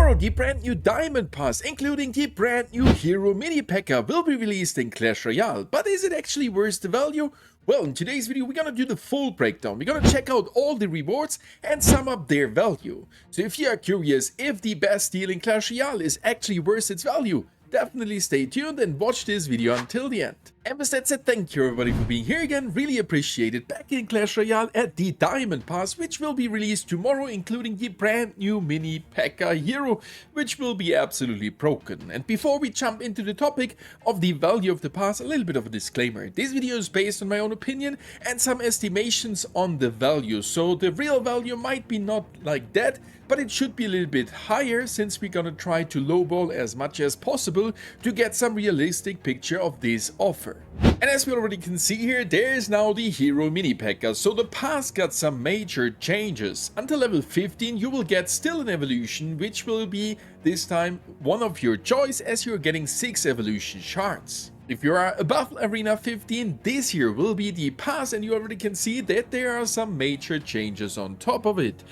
Tomorrow, the brand new Diamond Pass, including the brand new Hero Mini Pekka, will be released in Clash Royale. But is it actually worth the value? Well, in today's video, we're gonna do the full breakdown. We're gonna check out all the rewards and sum up their value. So if you are curious if the best deal in Clash Royale is actually worth its value, definitely stay tuned and watch this video until the end. And with that said, thank you everybody for being here again, really appreciate it. Back in Clash Royale at the Diamond Pass, which will be released tomorrow, including the brand new Mini Pekka hero, which will be absolutely broken. And before we jump into the topic of the value of the pass, a little bit of a disclaimer. This video is based on my own opinion and some estimations on the value, so the real value might be not like that, but it should be a little bit higher since we're gonna try to lowball as much as possible to get some realistic picture of this offer. And as we already can see here, there is now the Hero Mini Pekka, so the pass got some major changes. Until level 15 you will get still an evolution, which will be this time one of your choice as you're getting 6 evolution shards. If you are above Arena 15, this here will be the pass, and you already can see that there are some major changes on top of it.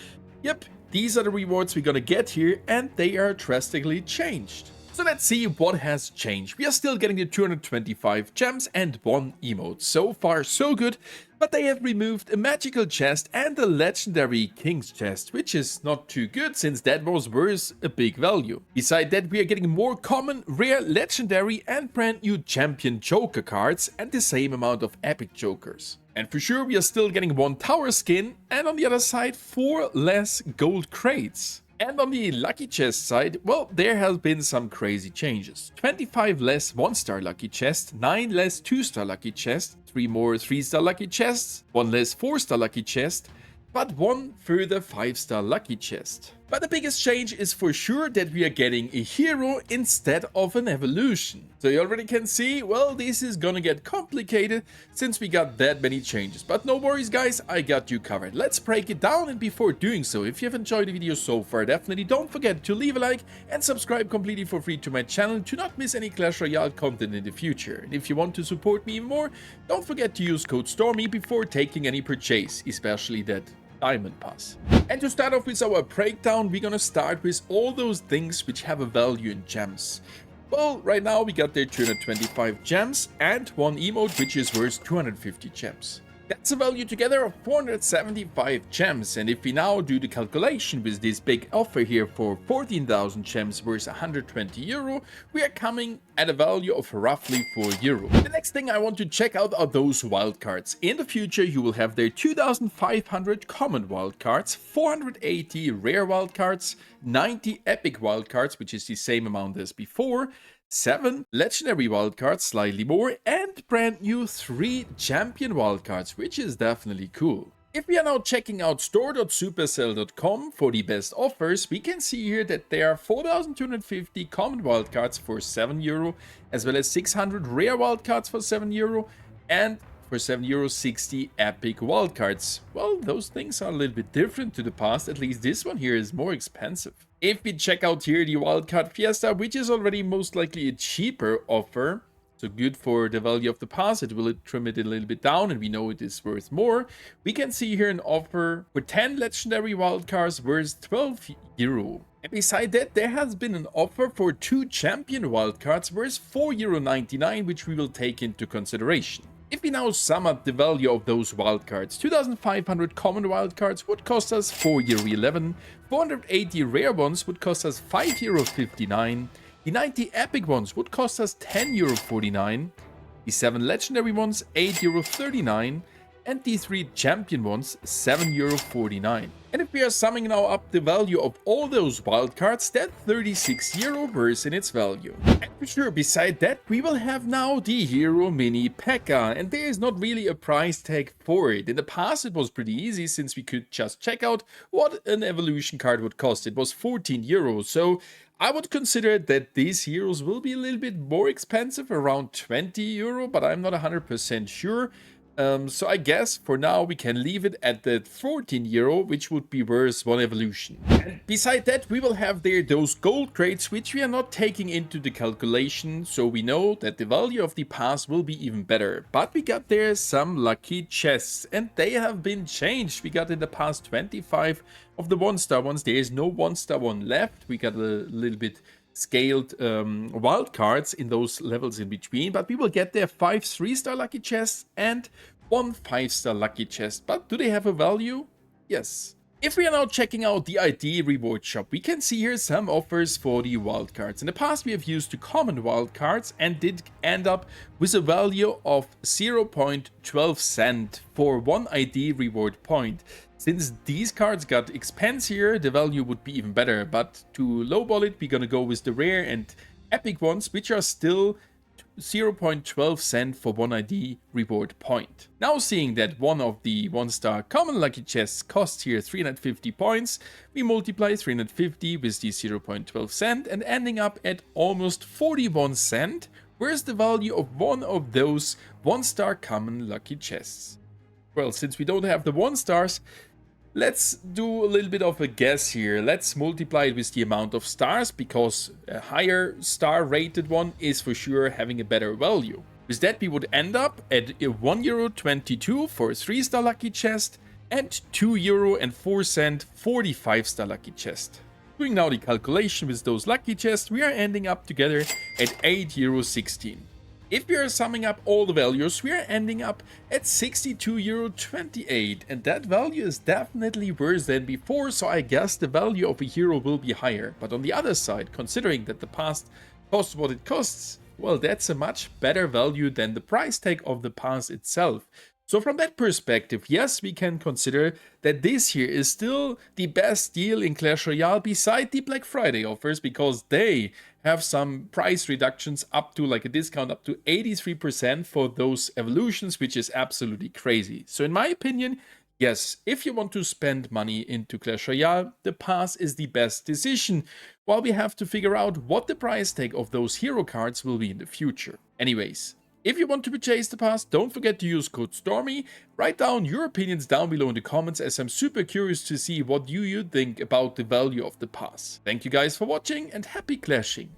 Yep. These are the rewards we're gonna get here, and they are drastically changed. So let's see what has changed. We are still getting the 225 gems and 1 emote. So far so good, but they have removed a magical chest and a legendary king's chest, which is not too good since that was worth a big value. Besides that, we are getting more common, rare, legendary and brand new champion joker cards and the same amount of epic jokers. And for sure we are still getting 1 tower skin, and on the other side 4 less gold crates. And on the lucky chest side, well, there have been some crazy changes. 25 less 1-star lucky chest, 9 less 2-star lucky chest, 3 more 3-star lucky chests, 1 less 4-star lucky chest, but 1 further 5-star lucky chest. But the biggest change is for sure that we are getting a hero instead of an evolution. So you already can see, well, this is gonna get complicated since we got that many changes. But no worries guys, I got you covered. Let's break it down, and before doing so, if you have enjoyed the video so far, definitely don't forget to leave a like and subscribe completely for free to my channel to not miss any Clash Royale content in the future. And if you want to support me even more, don't forget to use code STORMY before taking any purchase, especially that Diamond Pass. And to start off with our breakdown, we're gonna start with all those things which have a value in gems. Well, right now we got their 225 gems and 1 emote which is worth 250 gems. That's a value together of 475 gems, and if we now do the calculation with this big offer here for 14,000 gems worth 120 euro, we are coming at a value of roughly 4 euro. The next thing I want to check out are those wildcards. In the future you will have their 2,500 common wildcards, 480 rare wildcards, 90 epic wildcards, which is the same amount as before, 7 legendary wildcards, slightly more, and brand new 3 champion wildcards, which is definitely cool. If we are now checking out store.supercell.com for the best offers, we can see here that there are 4,250 common wildcards for 7 euro, as well as 600 rare wildcards for 7 euro, and for 7 euro 60 epic wildcards. Well, those things are a little bit different to the past, at least this one here is more expensive. If we check out here the wildcard fiesta, which is already most likely a cheaper offer, so good for the value of the pass, it will trim it a little bit down and we know it is worth more. We can see here an offer for 10 legendary wildcards worth 12 euro. And beside that, there has been an offer for 2 champion wildcards worth 4.99 euro, which we will take into consideration. If we now sum up the value of those wildcards, 2,500 common wildcards would cost us 4.11 euro, 480 rare ones would cost us 5.59 euro, the 90 epic ones would cost us 10.49 euro, the 7 legendary ones 8.39 euro, and the 3 champion ones 7.49 euro. And if we are summing now up the value of all those wildcards, that 36 euro worth in its value. And for sure, beside that, we will have now the Hero Mini Pekka, and there is not really a price tag for it. In the past it was pretty easy since we could just check out what an evolution card would cost. It was 14 euros, so I would consider that these heroes will be a little bit more expensive, around 20 euro, but I'm not 100% sure. So I guess for now we can leave it at that 14 euro, which would be worth one evolution. And beside that, we will have there those gold crates, which we are not taking into the calculation, so we know that the value of the pass will be even better. But we got there some lucky chests, and they have been changed. We got in the past 25 of the 1-star ones. There is no 1-star one left. We got a little bit scaled wild cards in those levels in between, but we will get there 5 3-star lucky chests and 1 5-star lucky chest. But do they have a value? Yes. If we are now checking out the ID reward shop, we can see here some offers for the wildcards. In the past we have used the common wildcards and did end up with a value of 0.12 cent for 1 ID reward point. Since these cards got expensive, the value would be even better, but to lowball it, we're gonna go with the rare and epic ones, which are still 0.12 cent for 1 ID reward point. Now seeing that one of the 1-star common lucky chests costs here 350 points, we multiply 350 with the 0.12 cent and ending up at almost 41 cent. Where's the value of one of those 1-star common lucky chests? Well, since we don't have the 1-stars, let's do a little bit of a guess here. Let's multiply it with the amount of stars, because a higher star rated one is for sure having a better value. With that, we would end up at €1.22 for a 3-star lucky chest and €2.04 for the 5-star lucky chest. Doing now the calculation with those lucky chests, we are ending up together at €8.16. If we are summing up all the values, we are ending up at €62.28, and that value is definitely worse than before, so I guess the value of a hero will be higher. But on the other side, considering that the pass costs what it costs, well, that's a much better value than the price tag of the pass itself. So from that perspective, yes, we can consider that this here is still the best deal in Clash Royale beside the Black Friday offers, because they have some price reductions up to like a discount up to 83% for those evolutions, which is absolutely crazy. So in my opinion, yes, if you want to spend money into Clash Royale, the pass is the best decision, while we have to figure out what the price tag of those hero cards will be in the future. Anyways, if you want to purchase the pass, don't forget to use code STORMY. Write down your opinions down below in the comments, as I'm super curious to see what you think about the value of the pass. Thank you guys for watching and happy clashing!